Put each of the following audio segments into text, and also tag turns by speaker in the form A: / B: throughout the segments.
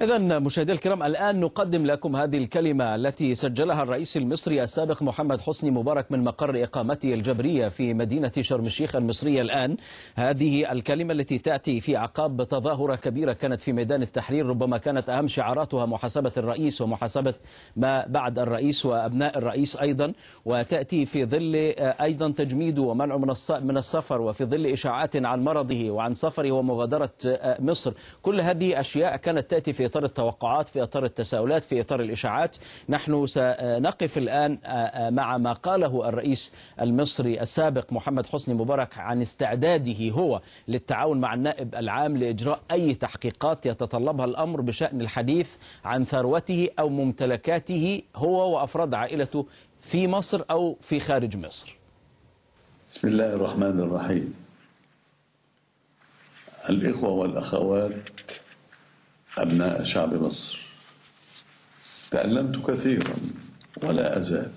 A: إذن مشاهدي الكرام، الآن نقدم لكم هذه الكلمة التي سجلها الرئيس المصري السابق محمد حسني مبارك من مقر إقامته الجبرية في مدينة شرم الشيخ المصرية. الآن هذه الكلمة التي تأتي في أعقاب تظاهرة كبيرة كانت في ميدان التحرير، ربما كانت أهم شعاراتها محاسبة الرئيس ومحاسبة ما بعد الرئيس وأبناء الرئيس أيضا، وتأتي في ظل أيضا تجميده ومنعه من السفر، وفي ظل إشاعات عن مرضه وعن سفره ومغادرة مصر. كل هذه أشياء كانت تأتي في إطار التوقعات، في إطار التساؤلات، في إطار الإشاعات. نحن سنقف الآن مع ما قاله الرئيس المصري السابق محمد حسني مبارك عن استعداده هو للتعاون مع النائب العام لإجراء أي تحقيقات يتطلبها الأمر بشأن الحديث عن ثروته أو ممتلكاته هو وأفراد عائلته في مصر أو في خارج مصر.
B: بسم الله الرحمن الرحيم. الإخوة والأخوات أبناء شعب مصر، تألمت كثيرا ولا أزال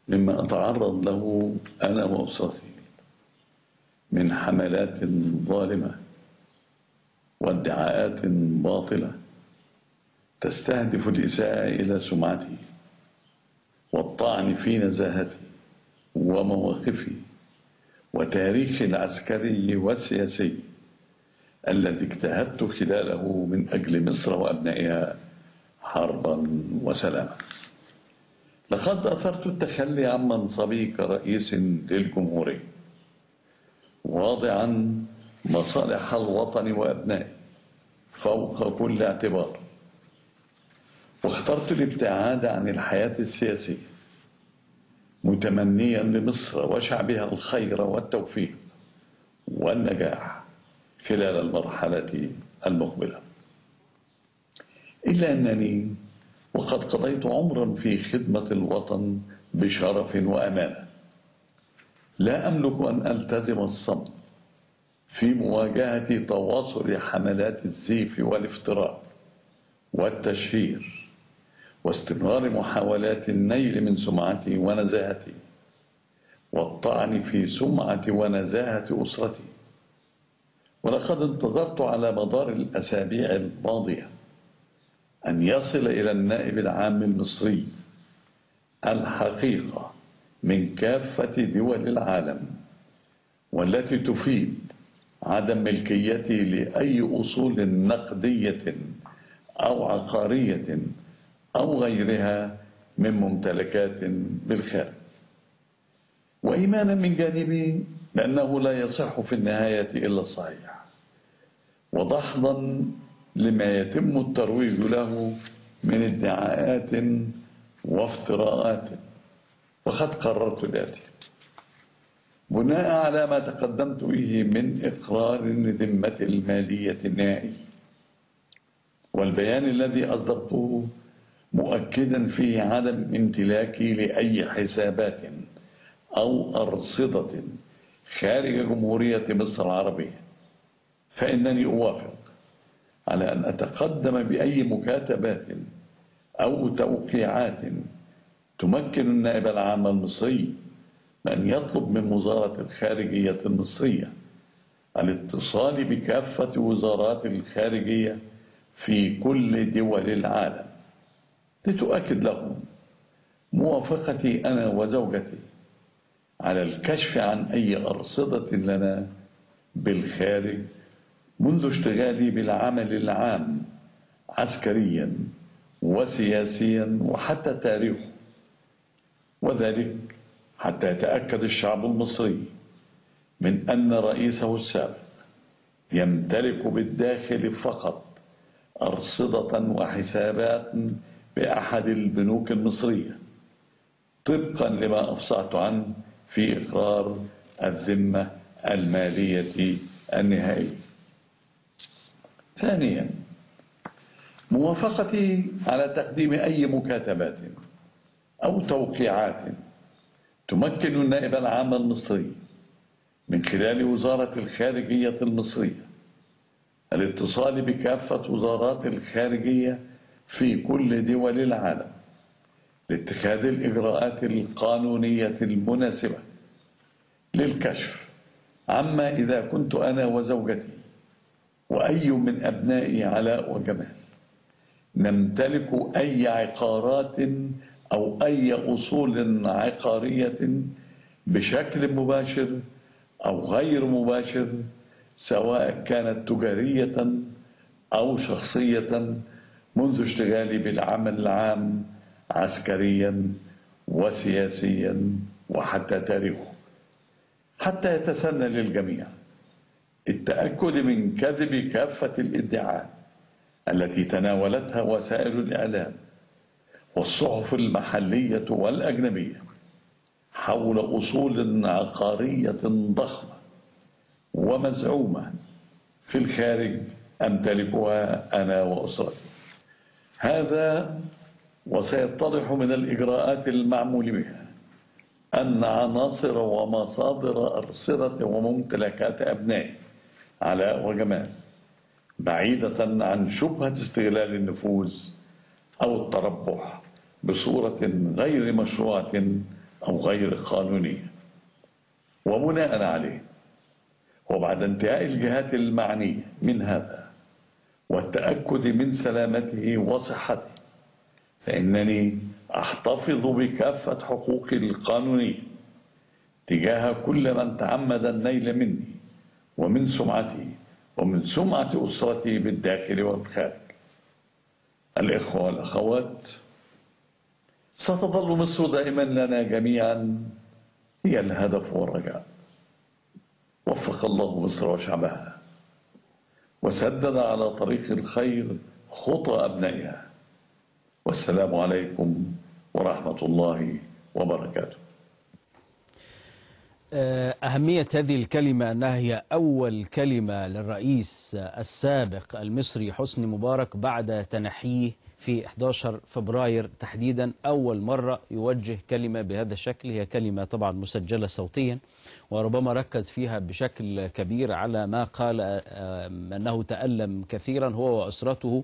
B: مما أتعرض له أنا وأسرتي من حملات ظالمة وادعاءات باطلة تستهدف الإساءة إلى سمعتي والطعن في نزاهتي ومواقفي وتاريخي العسكري والسياسي الذي اجتهدت خلاله من أجل مصر وأبنائها حربا وسلاما. لقد أثرت التخلي عن منصبي كرئيس للجمهورية، واضعا مصالح الوطن وأبنائي فوق كل اعتبار، واخترت الابتعاد عن الحياة السياسية، متمنيا لمصر وشعبها الخير والتوفيق والنجاح خلال المرحلة المقبلة. إلا أنني وقد قضيت عمرا في خدمة الوطن بشرف وأمانة، لا أملك أن ألتزم الصمت في مواجهة تواصل حملات الزيف والافتراء والتشهير واستمرار محاولات النيل من سمعتي ونزاهتي والطعن في سمعة ونزاهة أسرتي. ولقد انتظرت على مدار الأسابيع الماضية أن يصل إلى النائب العام المصري الحقيقة من كافة دول العالم، والتي تفيد عدم ملكيتي لأي أصول نقدية أو عقارية أو غيرها من ممتلكات بالخارج، وإيمانا من جانبي بأنه لا يصح في النهاية إلا الصحيح، ودحضا لما يتم الترويج له من ادعاءات وافتراءات. وقد قررت الآتي بناء على ما تقدمت به من إقرار الذمة المالية النهائي والبيان الذي أصدرته مؤكدا فيه عدم امتلاكي لأي حسابات أو أرصدة خارج جمهورية مصر العربية، فإنني أوافق على أن أتقدم بأي مكاتبات أو توقيعات تمكن النائب العام المصري من يطلب من وزارة الخارجية المصرية الاتصال بكافة وزارات الخارجية في كل دول العالم لتؤكد لهم موافقتي أنا وزوجتي على الكشف عن أي أرصدة لنا بالخارج منذ اشتغالي بالعمل العام عسكريا وسياسيا وحتى تاريخه، وذلك حتى يتأكد الشعب المصري من أن رئيسه السابق يمتلك بالداخل فقط أرصدة وحسابات بأحد البنوك المصرية طبقا لما أفصحت عنه في إقرار الذمة المالية النهائي. ثانيا، موافقتي على تقديم أي مكاتبات أو توقيعات تمكن النائب العام المصري من خلال وزارة الخارجية المصرية الاتصال بكافة وزارات الخارجية في كل دول العالم لاتخاذ الإجراءات القانونية المناسبة للكشف عما إذا كنت أنا وزوجتي وأي من أبنائي علاء وجمال نمتلك أي عقارات أو أي أصول عقارية بشكل مباشر أو غير مباشر، سواء كانت تجارية أو شخصية، منذ اشتغالي بالعمل العام عسكريا وسياسيا وحتى تاريخه، حتى يتسنى للجميع التأكد من كذب كافة الادعاءات التي تناولتها وسائل الإعلام والصحف المحلية والأجنبية حول أصول عقارية ضخمة ومزعومة في الخارج أمتلكها أنا وأسرتي. هذا وسيتضح من الإجراءات المعمول بها أن عناصر ومصادر أرصدة وممتلكات أبنائي علاء وجمال، بعيدة عن شبهة استغلال النفوذ أو التربح بصورة غير مشروعة أو غير قانونية، وبناء عليه وبعد انتهاء الجهات المعنية من هذا والتأكد من سلامته وصحته، فإنني أحتفظ بكافة حقوقي القانونية تجاه كل من تعمد النيل مني ومن سمعتي ومن سمعة أسرتي بالداخل والخارج. الإخوة والأخوات، ستظل مصر دائما لنا جميعا هي الهدف والرجاء. وفق الله مصر وشعبها وسدد على طريق الخير خطى أبنائها. والسلام عليكم ورحمة الله وبركاته.
A: أهمية هذه الكلمة أنها هي أول كلمة للرئيس السابق المصري حسني مبارك بعد تنحيه في 11 فبراير تحديدا. أول مرة يوجه كلمة بهذا الشكل، هي كلمة طبعا مسجلة صوتيا، وربما ركز فيها بشكل كبير على ما قال أنه تألم كثيرا هو وأسرته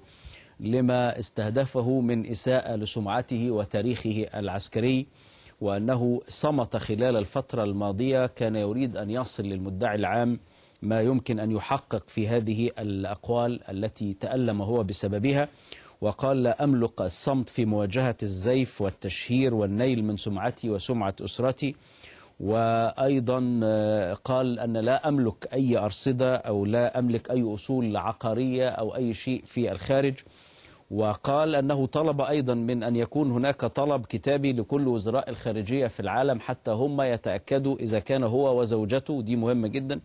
A: لما استهدفه من إساءة لسمعته وتاريخه العسكري، وأنه صمت خلال الفترة الماضية، كان يريد أن يصل للمدعي العام ما يمكن أن يحقق في هذه الأقوال التي تألم هو بسببها. وقال: لا أملك الصمت في مواجهة الزيف والتشهير والنيل من سمعتي وسمعة أسرتي. وأيضا قال أن لا أملك أي أرصدة أو لا أملك أي أصول عقارية أو أي شيء في الخارج. وقال أنه طلب أيضا من أن يكون هناك طلب كتابي لكل وزراء الخارجية في العالم حتى هم يتأكدوا إذا كان هو وزوجته، دي مهمة جدا،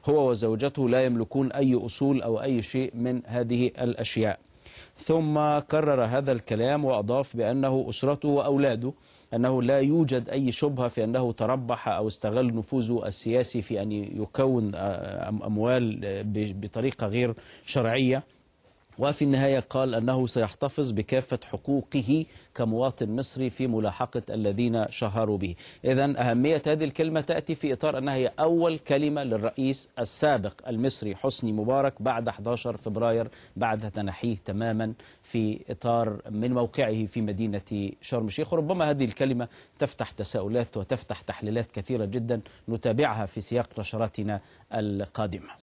A: هو وزوجته لا يملكون أي أصول أو أي شيء من هذه الأشياء. ثم كرر هذا الكلام وأضاف بأنه أسرته وأولاده أنه لا يوجد أي شبهة في أنه تربح أو استغل نفوذه السياسي في أن يكون أموال بطريقة غير شرعية. وفي النهاية قال أنه سيحتفظ بكافة حقوقه كمواطن مصري في ملاحقة الذين شهروا به. إذن أهمية هذه الكلمة تأتي في إطار أنها هي أول كلمة للرئيس السابق المصري حسني مبارك بعد 11 فبراير بعد تنحيه تماما في إطار من موقعه في مدينة شرم الشيخ. وربما هذه الكلمة تفتح تساؤلات وتفتح تحليلات كثيرة جدا نتابعها في سياق نشراتنا القادمة.